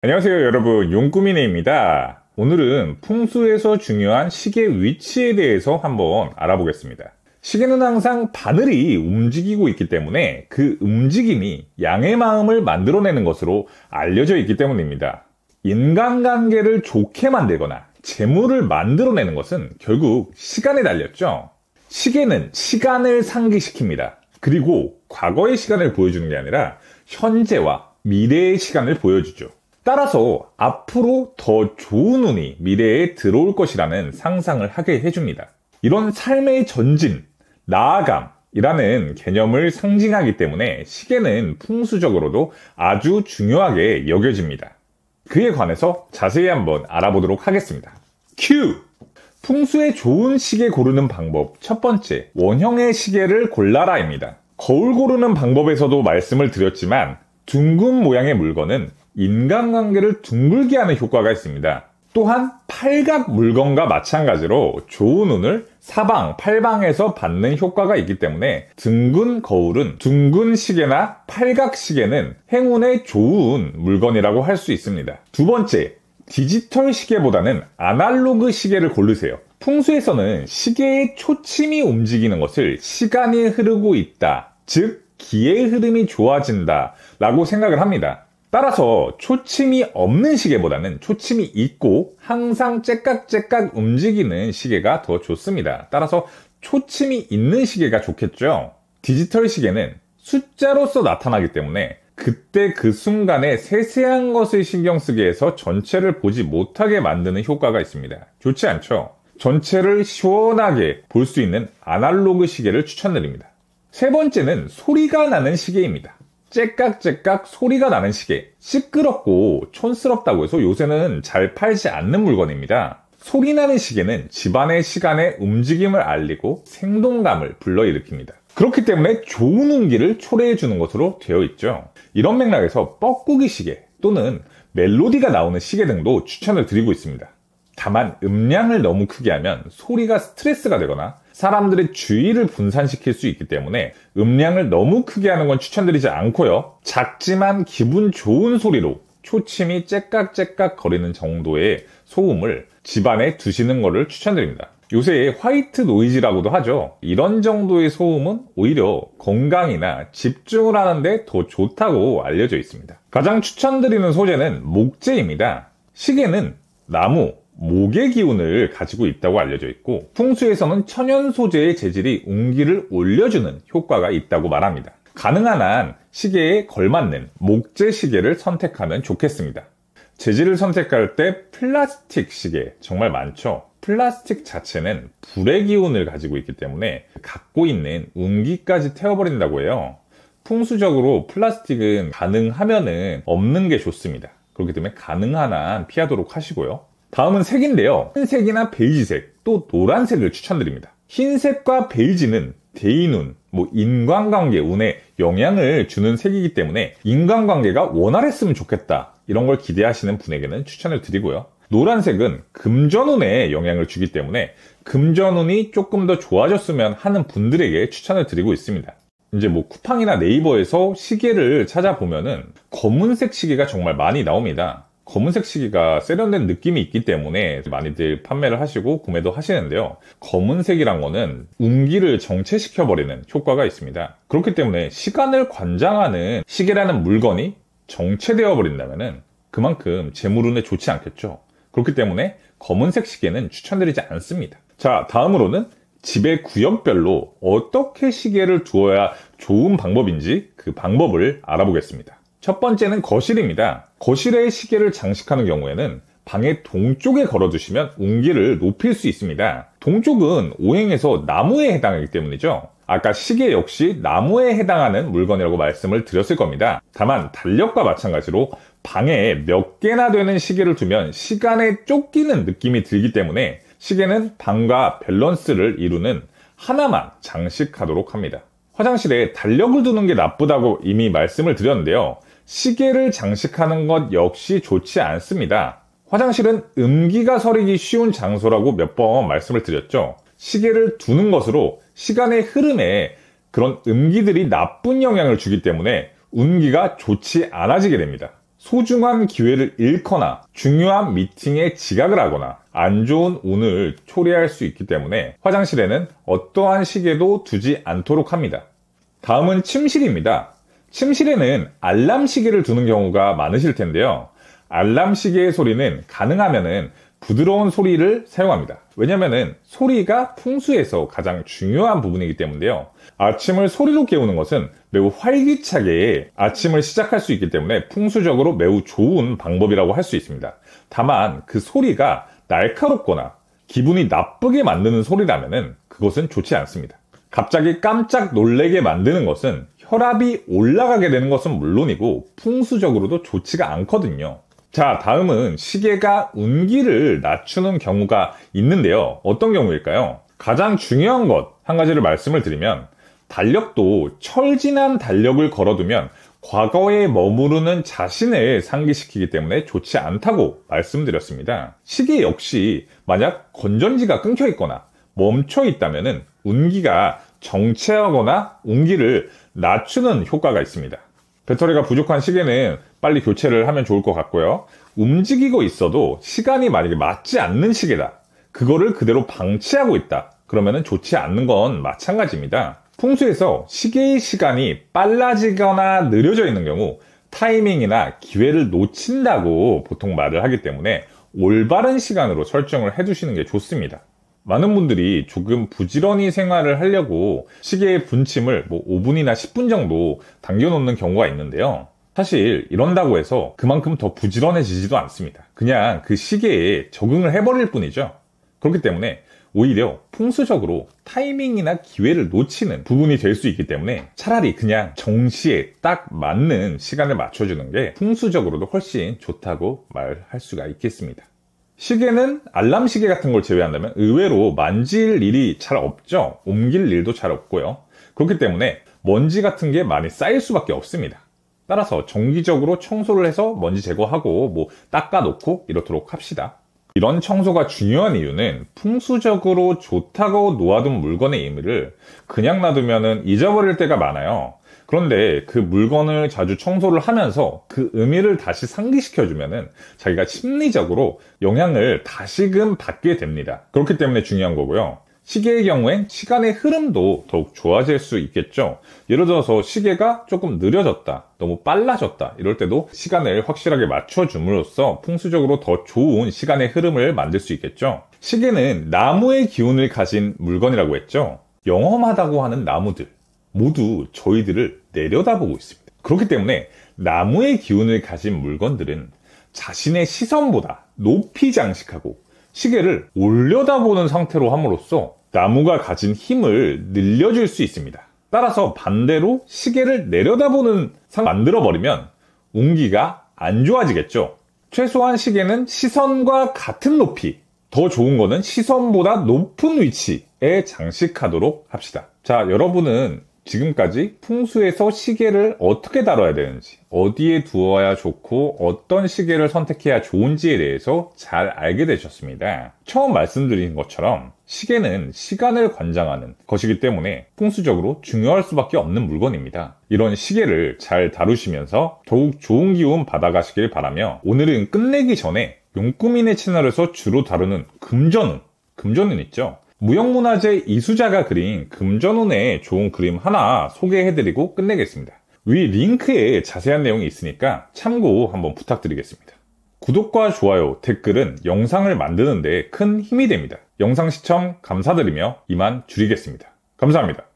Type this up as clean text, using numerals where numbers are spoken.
안녕하세요 여러분, 용꾸미네입니다. 오늘은 풍수에서 중요한 시계 위치에 대해서 한번 알아보겠습니다. 시계는 항상 바늘이 움직이고 있기 때문에 그 움직임이 양의 마음을 만들어내는 것으로 알려져 있기 때문입니다. 인간관계를 좋게 만들거나 재물을 만들어내는 것은 결국 시간에 달렸죠. 시계는 시간을 상기시킵니다. 그리고 과거의 시간을 보여주는 게 아니라 현재와 미래의 시간을 보여주죠. 따라서 앞으로 더 좋은 운이 미래에 들어올 것이라는 상상을 하게 해줍니다. 이런 삶의 전진, 나아감이라는 개념을 상징하기 때문에 시계는 풍수적으로도 아주 중요하게 여겨집니다. 그에 관해서 자세히 한번 알아보도록 하겠습니다. 큐! 풍수에 좋은 시계 고르는 방법 첫 번째, 원형의 시계를 골라라입니다. 거울 고르는 방법에서도 말씀을 드렸지만 둥근 모양의 물건은 인간관계를 둥글게 하는 효과가 있습니다. 또한 팔각 물건과 마찬가지로 좋은 운을 사방, 팔방에서 받는 효과가 있기 때문에 둥근 거울은 둥근 시계나 팔각 시계는 행운에 좋은 물건이라고 할 수 있습니다. 두 번째, 디지털 시계보다는 아날로그 시계를 고르세요. 풍수에서는 시계의 초침이 움직이는 것을 시간이 흐르고 있다, 즉 기의 흐름이 좋아진다 라고 생각을 합니다. 따라서 초침이 없는 시계보다는 초침이 있고 항상 째깍째깍 움직이는 시계가 더 좋습니다. 따라서 초침이 있는 시계가 좋겠죠. 디지털 시계는 숫자로서 나타나기 때문에 그때 그 순간에 세세한 것을 신경 쓰게 해서 전체를 보지 못하게 만드는 효과가 있습니다. 좋지 않죠? 전체를 시원하게 볼 수 있는 아날로그 시계를 추천드립니다. 세 번째는 소리가 나는 시계입니다. 째깍째깍 소리가 나는 시계. 시끄럽고 촌스럽다고 해서 요새는 잘 팔지 않는 물건입니다. 소리나는 시계는 집안의 시간의 움직임을 알리고 생동감을 불러일으킵니다. 그렇기 때문에 좋은 운기를 초래해주는 것으로 되어 있죠. 이런 맥락에서 뻐꾸기 시계 또는 멜로디가 나오는 시계 등도 추천을 드리고 있습니다. 다만 음량을 너무 크게 하면 소리가 스트레스가 되거나 사람들의 주의를 분산시킬 수 있기 때문에 음량을 너무 크게 하는 건 추천드리지 않고요. 작지만 기분 좋은 소리로 초침이 째깍째깍 거리는 정도의 소음을 집안에 두시는 것을 추천드립니다. 요새 화이트 노이즈라고도 하죠. 이런 정도의 소음은 오히려 건강이나 집중을 하는데 더 좋다고 알려져 있습니다. 가장 추천드리는 소재는 목재입니다. 시계는 나무, 목의 기운을 가지고 있다고 알려져 있고 풍수에서는 천연 소재의 재질이 운기를 올려주는 효과가 있다고 말합니다. 가능한 한 시계에 걸맞는 목재 시계를 선택하면 좋겠습니다. 재질을 선택할 때 플라스틱 시계 정말 많죠. 플라스틱 자체는 불의 기운을 가지고 있기 때문에 갖고 있는 운기까지 태워버린다고 해요. 풍수적으로 플라스틱은 가능하면은 없는 게 좋습니다. 그렇기 때문에 가능한 한 피하도록 하시고요. 다음은 색인데요. 흰색이나 베이지색, 또 노란색을 추천드립니다. 흰색과 베이지는 대인운, 인간관계 운에 영향을 주는 색이기 때문에 인간관계가 원활했으면 좋겠다, 이런 걸 기대하시는 분에게는 추천을 드리고요. 노란색은 금전운에 영향을 주기 때문에 금전운이 조금 더 좋아졌으면 하는 분들에게 추천을 드리고 있습니다. 이제 쿠팡이나 네이버에서 시계를 찾아보면은 검은색 시계가 정말 많이 나옵니다. 검은색 시계가 세련된 느낌이 있기 때문에 많이들 판매를 하시고 구매도 하시는데요. 검은색이란 거는 운기를 정체시켜버리는 효과가 있습니다. 그렇기 때문에 시간을 관장하는 시계라는 물건이 정체되어 버린다면 그만큼 재물운에 좋지 않겠죠. 그렇기 때문에 검은색 시계는 추천드리지 않습니다. 자, 다음으로는 집의 구역별로 어떻게 시계를 두어야 좋은 방법인지 그 방법을 알아보겠습니다. 첫 번째는 거실입니다. 거실에 시계를 장식하는 경우에는 방의 동쪽에 걸어두시면 운기를 높일 수 있습니다. 동쪽은 오행에서 나무에 해당하기 때문이죠. 아까 시계 역시 나무에 해당하는 물건이라고 말씀을 드렸을 겁니다. 다만 달력과 마찬가지로 방에 몇 개나 되는 시계를 두면 시간에 쫓기는 느낌이 들기 때문에 시계는 방과 밸런스를 이루는 하나만 장식하도록 합니다. 화장실에 달력을 두는 게 나쁘다고 이미 말씀을 드렸는데요. 시계를 장식하는 것 역시 좋지 않습니다. 화장실은 음기가 서리기 쉬운 장소라고 몇 번 말씀을 드렸죠. 시계를 두는 것으로 시간의 흐름에 그런 음기들이 나쁜 영향을 주기 때문에 운기가 좋지 않아지게 됩니다. 소중한 기회를 잃거나 중요한 미팅에 지각을 하거나 안 좋은 운을 초래할 수 있기 때문에 화장실에는 어떠한 시계도 두지 않도록 합니다. 다음은 침실입니다. 침실에는 알람 시계를 두는 경우가 많으실 텐데요. 알람 시계의 소리는 가능하면은 부드러운 소리를 사용합니다. 왜냐면은 소리가 풍수에서 가장 중요한 부분이기 때문인데요. 아침을 소리로 깨우는 것은 매우 활기차게 아침을 시작할 수 있기 때문에 풍수적으로 매우 좋은 방법이라고 할 수 있습니다. 다만 그 소리가 날카롭거나 기분이 나쁘게 만드는 소리라면은 그것은 좋지 않습니다. 갑자기 깜짝 놀래게 만드는 것은 혈압이 올라가게 되는 것은 물론이고 풍수적으로도 좋지가 않거든요. 자, 다음은 시계가 운기를 낮추는 경우가 있는데요. 어떤 경우일까요? 가장 중요한 것 한 가지를 말씀을 드리면 달력도 철진한 달력을 걸어두면 과거에 머무르는 자신을 상기시키기 때문에 좋지 않다고 말씀드렸습니다. 시계 역시 만약 건전지가 끊겨 있거나 멈춰 있다면 운기가 정체하거나 운기를 낮추는 효과가 있습니다. 배터리가 부족한 시계는 빨리 교체를 하면 좋을 것 같고요. 움직이고 있어도 시간이 만약에 맞지 않는 시계다. 그거를 그대로 방치하고 있다. 그러면 좋지 않는 건 마찬가지입니다. 풍수에서 시계의 시간이 빨라지거나 느려져 있는 경우 타이밍이나 기회를 놓친다고 보통 말을 하기 때문에 올바른 시간으로 설정을 해두시는 게 좋습니다. 많은 분들이 조금 부지런히 생활을 하려고 시계의 분침을 5분이나 10분 정도 당겨놓는 경우가 있는데요. 사실 이런다고 해서 그만큼 더 부지런해지지도 않습니다. 그냥 그 시계에 적응을 해버릴 뿐이죠. 그렇기 때문에 오히려 풍수적으로 타이밍이나 기회를 놓치는 부분이 될 수 있기 때문에 차라리 그냥 정시에 딱 맞는 시간을 맞춰주는 게 풍수적으로도 훨씬 좋다고 말할 수가 있겠습니다. 시계는 알람 시계 같은 걸 제외한다면 의외로 만질 일이 잘 없죠. 옮길 일도 잘 없고요. 그렇기 때문에 먼지 같은 게 많이 쌓일 수밖에 없습니다. 따라서 정기적으로 청소를 해서 먼지 제거하고 닦아놓고 이렇도록 합시다. 이런 청소가 중요한 이유는 풍수적으로 좋다고 놓아둔 물건의 의미를 그냥 놔두면 잊어버릴 때가 많아요. 그런데 그 물건을 자주 청소를 하면서 그 의미를 다시 상기시켜주면은 자기가 심리적으로 영향을 다시금 받게 됩니다. 그렇기 때문에 중요한 거고요. 시계의 경우엔 시간의 흐름도 더욱 좋아질 수 있겠죠. 예를 들어서 시계가 조금 느려졌다, 너무 빨라졌다 이럴 때도 시간을 확실하게 맞춰줌으로써 풍수적으로 더 좋은 시간의 흐름을 만들 수 있겠죠. 시계는 나무의 기운을 가진 물건이라고 했죠. 영험하다고 하는 나무들 모두 저희들을 내려다보고 있습니다. 그렇기 때문에 나무의 기운을 가진 물건들은 자신의 시선보다 높이 장식하고 시계를 올려다보는 상태로 함으로써 나무가 가진 힘을 늘려줄 수 있습니다. 따라서 반대로 시계를 내려다보는 상태를 만들어버리면 운기가 안 좋아지겠죠. 최소한 시계는 시선과 같은 높이, 더 좋은 거는 시선보다 높은 위치에 장식하도록 합시다. 자, 여러분은 지금까지 풍수에서 시계를 어떻게 다뤄야 되는지, 어디에 두어야 좋고 어떤 시계를 선택해야 좋은지에 대해서 잘 알게 되셨습니다. 처음 말씀드린 것처럼 시계는 시간을 관장하는 것이기 때문에 풍수적으로 중요할 수밖에 없는 물건입니다. 이런 시계를 잘 다루시면서 더욱 좋은 기운 받아가시길 바라며 오늘은 끝내기 전에 용꾸미네 채널에서 주로 다루는 금전운 있죠? 무형문화재 이수자가 그린 금전운의 좋은 그림 하나 소개해드리고 끝내겠습니다. 위 링크에 자세한 내용이 있으니까 참고 한번 부탁드리겠습니다. 구독과 좋아요, 댓글은 영상을 만드는 데 큰 힘이 됩니다. 영상 시청 감사드리며 이만 줄이겠습니다. 감사합니다.